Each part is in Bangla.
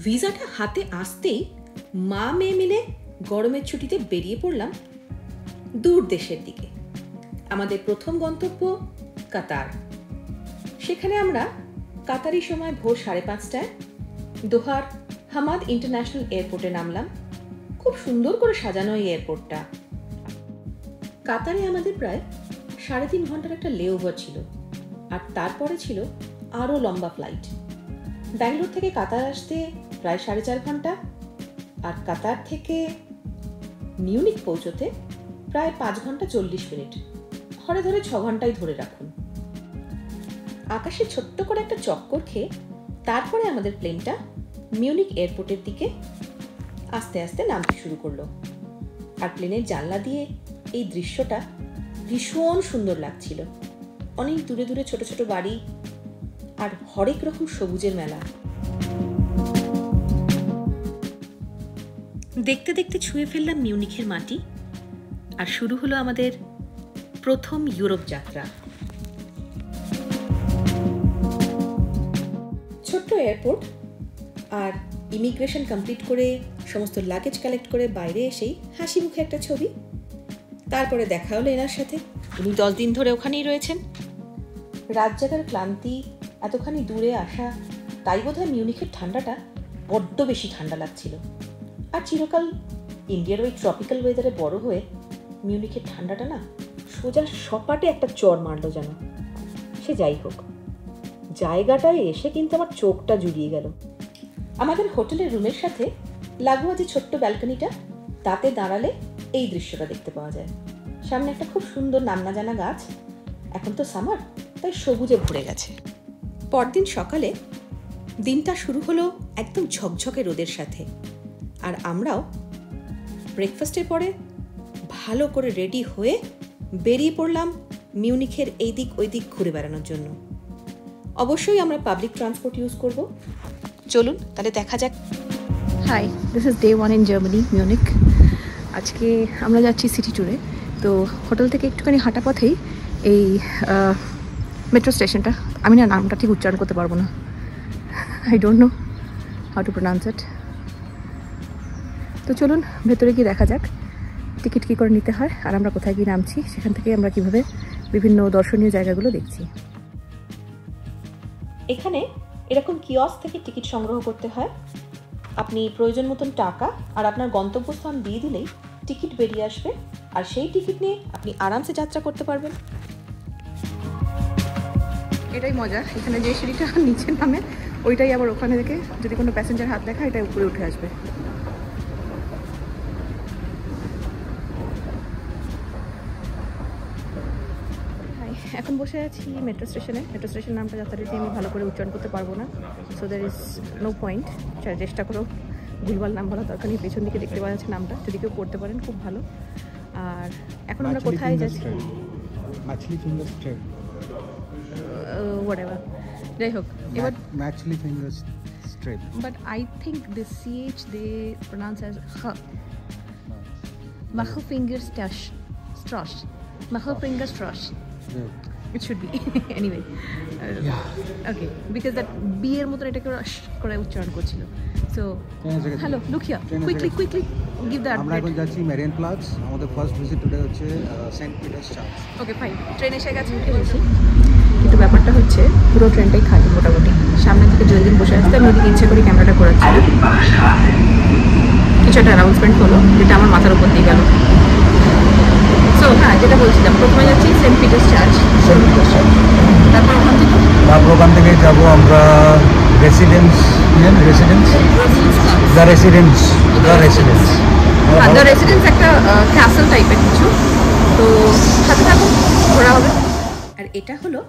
ভিসাটা হাতে আসতেই মা মেয়ে মিলে গরমের ছুটিতে বেরিয়ে পড়লাম দূর দেশের দিকে। আমাদের প্রথম গন্তব্য কাতার। সেখানে আমরা কাতারি সময় ভোর 5:30টায় দোহার হামাদ ইন্টারন্যাশনাল এয়ারপোর্টে নামলাম। খুব সুন্দর করে সাজানো এই এয়ারপোর্টটা। কাতারে আমাদের প্রায় 3.5 ঘন্টার একটা লেওভার ছিল, আর তারপরে ছিল আরও লম্বা ফ্লাইট। ব্যাঙ্গালোর থেকে কাতার আসতে প্রায় 4.5 ঘন্টা, আর কাতার থেকে মিউনিক পৌঁছতে প্রায় 5 ঘন্টা 40 মিনিট, ধরে ধরে 6 ঘন্টাই ধরে রাখুন। আকাশে ছোট্ট করে একটা চক্কর খেয়ে তারপরে আমাদের প্লেনটা মিউনিক এয়ারপোর্টের দিকে আস্তে আস্তে নামতে শুরু করলো। আর প্লেনের জানলা দিয়ে এই দৃশ্যটা ভীষণ সুন্দর লাগছিল। অনেক দূরে দূরে ছোট ছোট বাড়ি আর হরেক রকম সবুজের মেলা। দেখতে দেখতে ছুঁয়ে ফেললাম মিউনিখের মাটি, আর শুরু হলো আমাদের প্রথম ইউরোপ যাত্রা। ছোট্ট এয়ারপোর্ট, আর ইমিগ্রেশন কমপ্লিট করে সমস্ত লাগেজ কালেক্ট করে বাইরে এসেই হাসি মুখে একটা ছবি। তারপরে দেখা হলো এনার সাথে। উনি 10 দিন ধরে ওখানেই রয়েছেন। রাত জাগার ক্লান্তি, এতখানি দূরে আসা, তাই বোধহয় মিউনিখের ঠান্ডাটা বড্ড বেশি ঠান্ডা লাগছিল। আর চিরকাল ইন্ডিয়ার ওই ট্রপিক্যাল ওয়েদারে বড় হয়ে মিউনিখের ঠান্ডাটা না সোজা সপাটে একটা চর মারল যেন। সে যাই হোক, জায়গাটায় এসে কিন্তু আমার চোখটা জুড়িয়ে গেল। আমাদের হোটেলের রুমের সাথে লাগোয়া যে ছোট্ট ব্যালকনিটা, তাতে দাঁড়ালে এই দৃশ্যটা দেখতে পাওয়া যায়। সামনে একটা খুব সুন্দর নামনা জানা গাছ। এখন তো সামার, তাই সবুজে ভরে গেছে। পরদিন সকালে দিনটা শুরু হলো একদম ঝকঝকে রোদের সাথে, আর আমরাও ব্রেকফাস্টের পরে ভালো করে রেডি হয়ে বেরিয়ে পড়লাম মিউনিখের এই দিক ওই দিক ঘুরে বেড়ানোর জন্য। অবশ্যই আমরা পাবলিক ট্রান্সপোর্ট ইউজ করব। চলুন তাহলে দেখা যাক। Hi, this is day 1 in Germany, Munich. আজকে আমরা যাচ্ছি সিটি ট্যুরে। তো হোটেল থেকে একটুখানি হাঁটা পথেই এই মেট্রো স্টেশনটা, আমি না নামটা ঠিক উচ্চারণ করতে পারবো না, I don't know how to pronounce it. তো চলুন ভেতরে গিয়ে দেখা যাক টিকিট কী করে নিতে হয়, আর আমরা কোথায় গিয়ে নামছি, সেখান থেকে আমরা কীভাবে বিভিন্ন দর্শনীয় জায়গাগুলো দেখছি। এখানে এরকম কিয়স্ক থেকে টিকিট সংগ্রহ করতে হয়। আপনি প্রয়োজন মতন টাকা আর আপনার গন্তব্যস্থান দিয়ে দিলেই টিকিট বেরিয়ে আসবে, আর সেই টিকিট নিয়ে আপনি আরামসে যাত্রা করতে পারবেন। এটাই মজা, এখানে যে সিঁড়িটা নিচে নামে ওইটাই আবার ওখানে থেকে যদি কোনো প্যাসেঞ্জার হাত দেখা এটা উপরে উঠে আসবে। এখন বসে আছি মেট্রো স্টেশনে। মেট্রো স্টেশন নামটা যথারীতি আমি ভালো করে উচ্চারণ করতে পারবো না, so there is no point. চেষ্টা করো ভুলভাল নাম বলা দরকার নেই। পেছন দিকে দেখতে পাওয়া যাচ্ছে নামটা, যদি কেউ পড়তে পারেন খুব ভালো। আর এখন আমরা কোথায় যাচ্ছি? মাছলি ফিঙ্গার স্ট্রেট, হোয়াটএভার, যাই হোক। এবার মাছলি ফিঙ্গার স্ট্রেট, but I think this CH they pronounce as H. মাখো ফিঙ্গার স্ট্রশ, মাখো ফিঙ্গার স্ট্রশ। It should be anyway. Okay, because that B এর মতন এটাকে করে উচ্চারণ করছিল। So hello, look here, quickly give the আমরা এখন যাচ্ছি মেরিন প্লাজ। আমাদের ফার্স্ট ভিজিট টুডে হচ্ছে Saint Peter's Church. Okay fine, train এসে গেছে উঠে গেছি। কিন্তু ব্যাপারটা হচ্ছে পুরো ট্রেনটাই খালি মোটামুটি। সামনে থেকে জলদিন বসে আসতে আমি ওদিকে ইচ্ছে করে ক্যামেরাটা করাচ্ছি। কিছু একটা অ্যানাউন্সমেন্ট হলো যেটা আমার মাথার উপর দিয়ে গেল। সো হ্যাঁ, যেটা বলছিলাম, প্রথমে যাচ্ছি সেন্ট পিটার্স চার্চ, তারপর ওখান থেকে যাবো আমরা রেসিডেন্স। একটা ক্যাসেল টাইপের কিছু। তো সাথে থাকুন, ঘোরা হবে। আর এটা হলো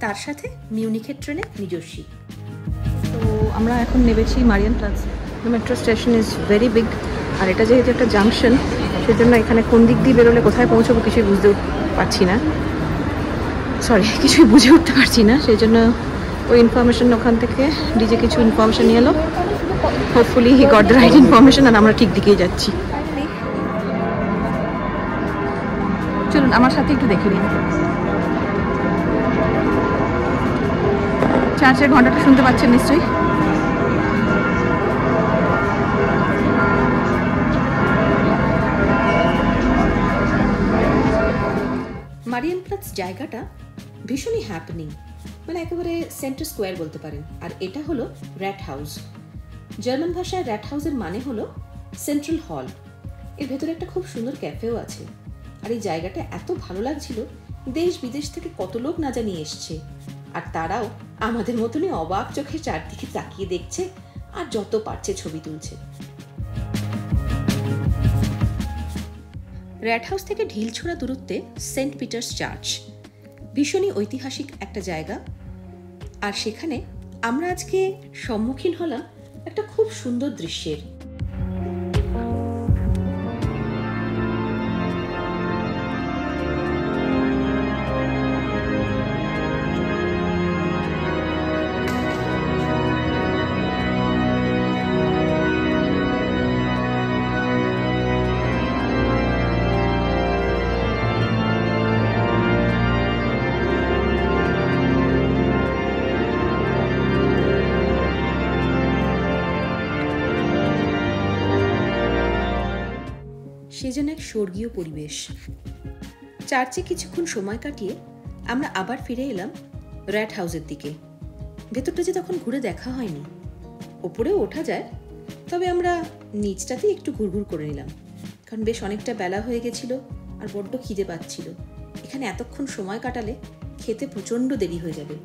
তার সাথে মিউনিখের ট্রেনের নিজস্বী। তো আমরা এখন নেমেছি Marienplatz. The metro station is very big, আর এটা যেহেতু একটা জাংশন, সেজন্য এখানে কোন দিক দিয়ে বেরোলে কোথায় পৌঁছবো কিছুই বুঝতে পারছি না, কিছুই বুঝে উঠতে পারছি না। সেই জন্য ওই ইনফরমেশন ওখান থেকে ডিজে কিছু ইনফরমেশন নিয়ে এলো। Hopefully he got the right information, আর আমরা ঠিক দিকেই যাচ্ছি। চলুন আমার সাথে একটু দেখে নিন। চার্চের ঘন্টাটা শুনতে পাচ্ছেন নিশ্চয়ই। প্লাটস জায়গাটা ভীষণই হ্যাপনিং, মানে একেবারে সেন্টার স্কোয়ার বলতে পারেন। আর এটা হলো র্যাট হাউস। জার্মান ভাষায় র্যাট হাউসের মানে হলো সেন্ট্রাল হল। এর ভেতরে একটা খুব সুন্দর ক্যাফেও আছে। আর এই জায়গাটা এত ভালো লাগছিল, দেশ বিদেশ থেকে কত লোক না জানিয়ে এসছে, আর তারাও আমাদের মতনই অবাক চোখে চারদিকে তাকিয়ে দেখছে আর যত পারছে ছবি তুলছে। র্যাট হাউস থেকে ঢিলছোড়া দূরত্বে সেন্ট পিটার্স চার্চ, ভীষণই ঐতিহাসিক একটা জায়গা। আর সেখানে আমরা আজকে সম্মুখীন হলাম একটা খুব সুন্দর দৃশ্যের। সে যেন এক স্বর্গীয় পরিবেশ। চার্চে কিছুক্ষণ সময় কাটিয়ে আমরা আবার ফিরে এলাম র্যাট হাউসের দিকে। ভেতরটা যে তখন ঘুরে দেখা হয়নি। ওপরেও ওঠা যায়, তবে আমরা নিচটাতেই একটু ঘুরঘুর করে নিলাম, কারণ বেশ অনেকটা বেলা হয়ে গেছিল আর বড্ড খিদে পাচ্ছিল। এখানে এতক্ষণ সময় কাটালে খেতে প্রচণ্ড দেরি হয়ে যাবে,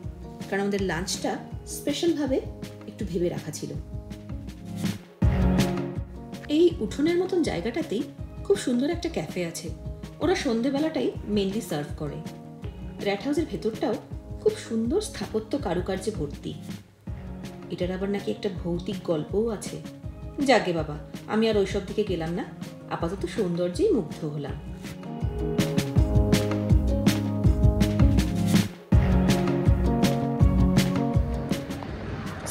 কারণ আমাদের লাঞ্চটা স্পেশালভাবে একটু ভেবে রাখা ছিল। এই উঠোনের মতন জায়গাটাতেই খুব সুন্দর একটা ক্যাফে আছে। ওরা সন্ধেবেলাটাই মেনলি সার্ভ করে। র্যাট হাউসের ভেতরটাও খুব সুন্দর স্থাপত্য কারুকার্যে ভর্তি। এটার আবার নাকি একটা ভৌতিক গল্পও আছে। যাগে বাবা, আমি আর ওইসব দিকে গেলাম না, আপাতত সৌন্দর্যেই মুগ্ধ হলাম।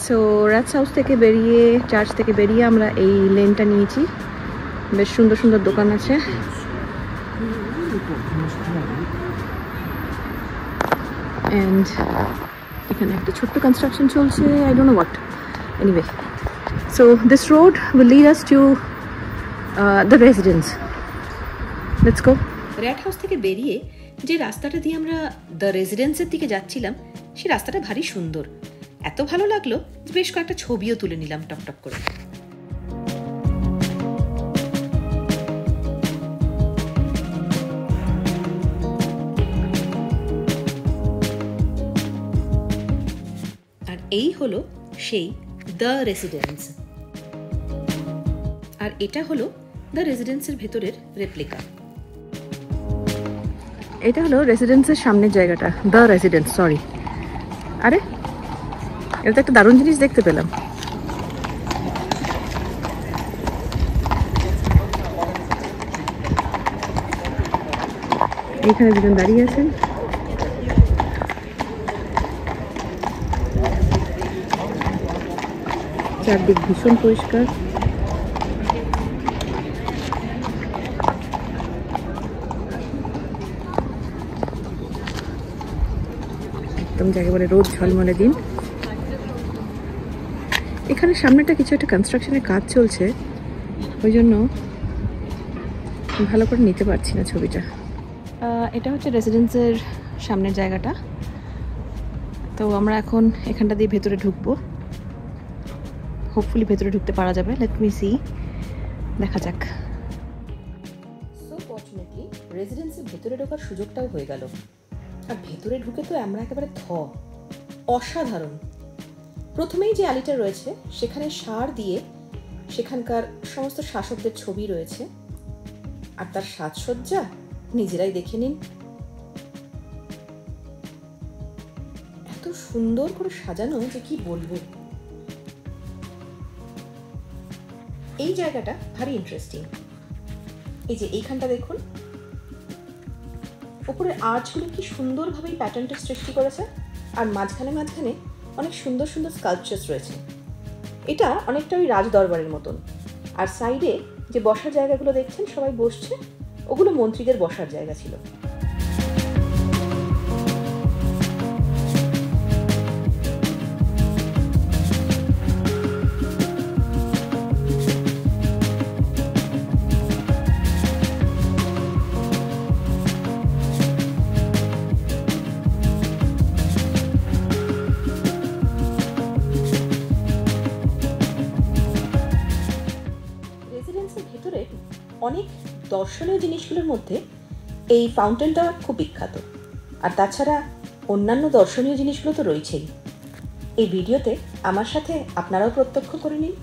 সো র্যাটস হাউস থেকে বেরিয়ে, চার্চ থেকে বেরিয়ে আমরা এই লেনটা নিয়েছি। বেশ সুন্দর সুন্দর দোকান আছে। অ্যান্ড এখানে একটা ছোট্ট কনস্ট্রাকশন চলছে, I don't know what. Anyway, so this road will lead us to the residence. Let's go. Rat house থেকে বেরিয়ে যে রাস্তাটা দিয়ে আমরা দ্য রেসিডেন্সের দিকে যাচ্ছিলাম, সেই রাস্তাটা ভারী সুন্দর। এত ভালো লাগলো যে বেশ কয়েকটা ছবিও তুলে নিলাম টকটক করে। আর এই হলো সেই দ্য রেসিডেন্স। আর এটা হলো দ্য রেসিডেন্সের ভেতরের রেপ্লিকা। এটা হলো রেসিডেন্সের সামনের জায়গাটা, দ্য রেসিডেন্স। সরি, আরে এটা তো একটা দারুণ জিনিস দেখতে পেলাম। এখানে দুজন দাঁড়িয়ে আছেন। চারদিক ভীষণ পরিষ্কার। একদম যাকে বলে রোদ ঝলমলে দিন। এখানে সামনেটা কিছু একটা কনস্ট্রাকশনের কাজ চলছে, ওই জন্য ভালো করে নিতে পারছি না ছবিটা। এটা হচ্ছে রেসিডেন্সের সামনের জায়গাটা। তো আমরা এখন এখানটা দিয়ে ভেতরে ঢুকবো। হোপফুলি ভেতরে ঢুকতে পারা যাবে। লেট মি সি, দেখা যাক। সো ফরচুনেটলি রেসিডেন্সের ভেতরে ঢোকার সুযোগটাও হয়ে গেল। আর ভেতরে ঢুকে তো আমরা একেবারে অসাধারণ। প্রথমেই যে আলিটা রয়েছে সেখানে সার দিয়ে সেখানকার সমস্ত শাসকদের ছবি রয়েছে, আর তার সাজসজ্জা নিজেরাই দেখে নিন। এত সুন্দর করে সাজানো যে কি বলবো। এই জায়গাটা ভারী ইন্টারেস্টিং। এই যে এইখানটা দেখুন, উপরের আর্চগুলো কি সুন্দরভাবে এই প্যাটার্নটা সৃষ্টি করেছে, আর মাঝখানে মাঝখানে অনেক সুন্দর সুন্দর স্কাল্পচার্স রয়েছে। এটা অনেকটা ওই রাজদরবারের মতন। আর সাইডে যে বসার জায়গাগুলো দেখছেন সবাই বসছে, ওগুলো মন্ত্রীদের বসার জায়গা ছিল। অনেক দর্শনীয় জিনিসগুলোর মধ্যে এই ফাউন্টেনটা খুব বিখ্যাত, আর তাছাড়া অন্যান্য দর্শনীয় জিনিসগুলো তো রয়েছেই। এই ভিডিওতে আমার সাথে আপনারাও প্রত্যক্ষ করে নিন।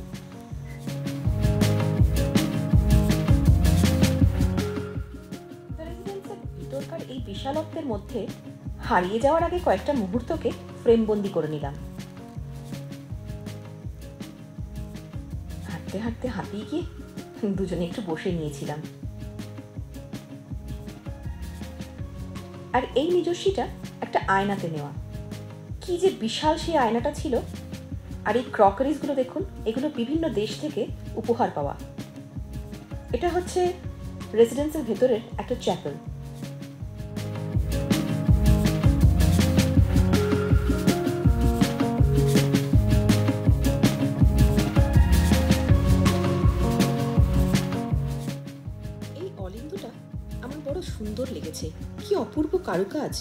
রেসিডেন্সের ভিতরকার এই বিশালত্বের মধ্যে হারিয়ে যাওয়ার আগে কয়েকটা মুহূর্তকে ফ্রেমবন্দি করে নিলাম। হাঁটতে হাঁটতে হাঁপিয়ে গিয়ে দুজনে একটু বসে নিয়েছিলাম। আর এই নিজস্বীটা একটা আয়নাতে নেওয়া। কি যে বিশাল সেই আয়নাটা ছিল। আর এই ক্রকারিজগুলো দেখুন, এগুলো বিভিন্ন দেশ থেকে উপহার পাওয়া। এটা হচ্ছে রেসিডেন্সের ভেতরের একটা চ্যাপেল। এই অলিন্দুটা আমার বড় সুন্দর লেগেছে, কি অপূর্ব কারুকাজ।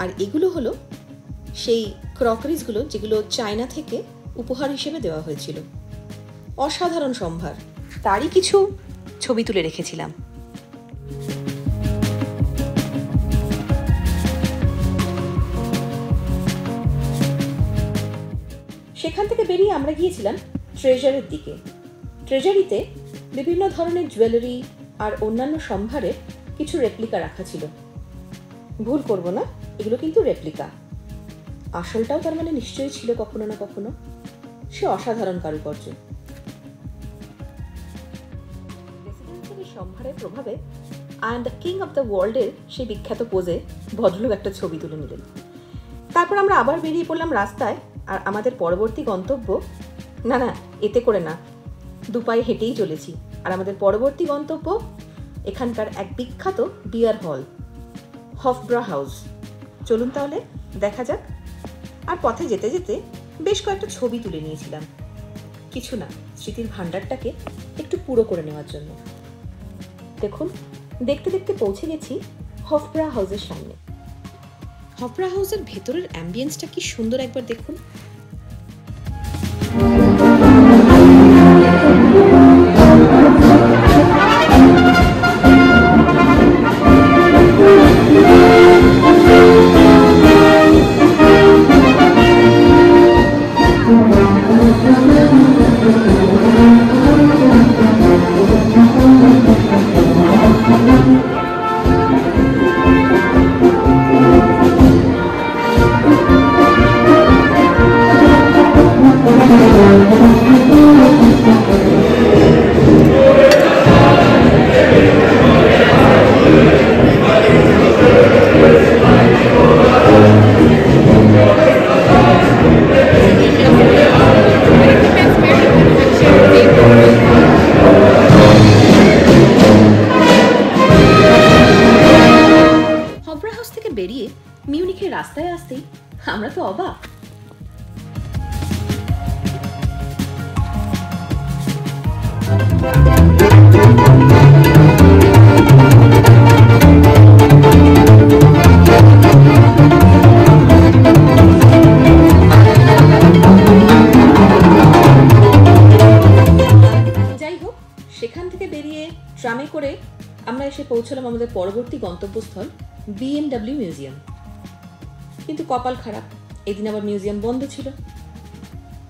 আর এগুলো হলো সেই ক্রকারিজগুলো যেগুলো চায়না থেকে উপহার হিসেবে দেওয়া হয়েছিল। অসাধারণ সম্ভার, তারই কিছু ছবি তুলে রেখেছিলাম। সেখান থেকে বেরিয়ে আমরা গিয়েছিলাম ট্রেজারের দিকে। ট্রেজারিতে বিভিন্ন ধরনের জুয়েলারি আর অন্যান্য সম্ভারের কিছু রেপ্লিকা রাখা ছিল। ভুল করব না, এগুলো কিন্তু রেপ্লিকা। আসলটাও তার মানে নিশ্চয়ই ছিল কখনো না কখনো। সে অসাধারণ কারুকার্য। রেসিডেন্সের এই সম্ভারের প্রভাবে I am the king of the ওয়ার্ল্ডের সেই বিখ্যাত পোজে ভদ্রলোক একটা ছবি তুলে নিলেন। তারপর আমরা আবার বেরিয়ে পড়লাম রাস্তায়। আর আমাদের পরবর্তী গন্তব্য, না না এতে করে না, দুপায়ে হেঁটেই চলেছি। আর আমাদের পরবর্তী গন্তব্য এখানকার এক বিখ্যাত বিয়ার হল, হফব্রা হাউস। চলুন তাহলে দেখা যাক। আর পথে যেতে যেতে বেশ কয়েকটা ছবি তুলে নিয়েছিলাম, কিছু না, স্মৃতির ভাণ্ডারটাকে একটু পুরো করে নেওয়ার জন্য। দেখুন, দেখতে দেখতে পৌঁছে গেছি হফব্রা হাউসের সামনে। হফব্রা হাউসের ভেতরের অ্যাম্বিয়েন্সটা কি সুন্দর, একবার দেখুন। বেরিয়ে মিউনিখের রাস্তায় আসতেই আমরা তো অবাক। যাই হোক, সেখান থেকে বেরিয়ে ট্রামে করে আমরা এসে পৌঁছলাম আমাদের পরবর্তী গন্তব্যস্থল BMW মিউজিয়াম। কিন্তু কপাল খারাপ, এদিন আবার মিউজিয়াম বন্ধ ছিল।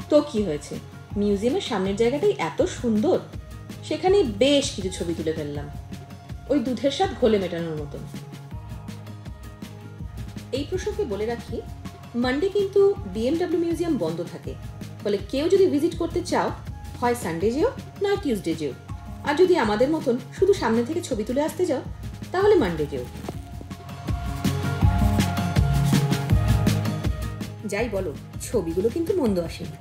তো কি হয়েছে, মিউজিয়ামের সামনের জায়গাটাই এত সুন্দর, সেখানে বেশ কিছু ছবি তুলে ফেললাম, ওই দুধের স্বাদ ঘোলে মেটানোর মতন। এই প্রসঙ্গে বলে রাখি, মানডে কিন্তু BMW মিউজিয়াম বন্ধ থাকে, ফলে কেউ যদি ভিজিট করতে চাও হয় সানডে যেও না টিউসডে যেও, আর যদি আমাদের মতন শুধু সামনে থেকে ছবি তুলে আসতে যাও তাহলে মানডে যেও। যাই বলো, ছবিগুলো কিন্তু মন্দ আসেনি।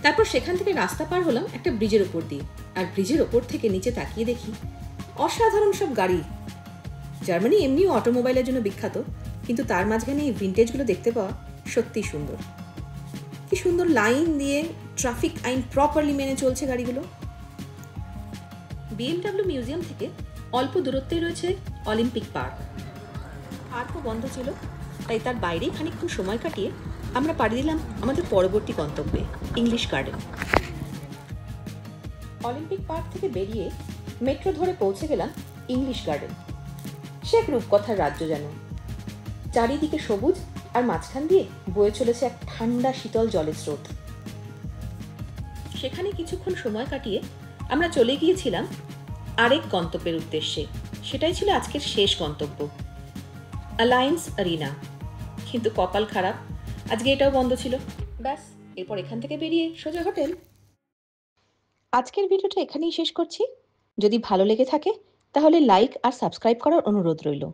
তারপর সেখান থেকে রাস্তা পার হলাম একটা ব্রিজের ওপর দিয়ে, আর ব্রিজের ওপর থেকে নিচে তাকিয়ে দেখি অসাধারণ সব গাড়ি। জার্মানি এমনিও অটোমোবাইলের জন্য বিখ্যাত, কিন্তু তার মাঝখানে এই ভিন্টেজগুলো দেখতে পাওয়া সত্যিই সুন্দর। কি সুন্দর লাইন দিয়ে ট্রাফিক আইন প্রপারলি মেনে চলছে গাড়িগুলো। BMW মিউজিয়াম থেকে অল্প দূরত্বেই রয়েছে অলিম্পিক পার্ক। পার্কও বন্ধ ছিল, তাই তার বাইরেই খানিকক্ষণ সময় কাটিয়ে আমরা পাড়ি দিলাম আমাদের পরবর্তী গন্তব্যে, ইংলিশ গার্ডেন। অলিম্পিক পার্ক থেকে বেরিয়ে মেট্রো ধরে পৌঁছে গেলাম ইংলিশ গার্ডেন। সে এক রূপকথার রাজ্য যেন। চারিদিকে সবুজ, আর মাঝখান দিয়ে বয়ে চলেছে এক ঠান্ডা শীতল জলের স্রোত। সেখানে কিছুক্ষণ সময় কাটিয়ে আমরা চলে গিয়েছিলাম আরেক গন্তব্যের উদ্দেশ্যে। সেটাই ছিল আজকের শেষ গন্তব্য, অ্যালায়েন্স অ্যারিনা। কিন্তু কপাল খারাপ, আজকে এটাও বন্ধ ছিল। ব্যাস, এরপর এখান থেকে বেরিয়ে সোজা হোটেল। আজকের ভিডিওটা এখানেই শেষ করছি। যদি ভালো লেগে থাকে তাহলে লাইক আর সাবস্ক্রাইব করার অনুরোধ রইল।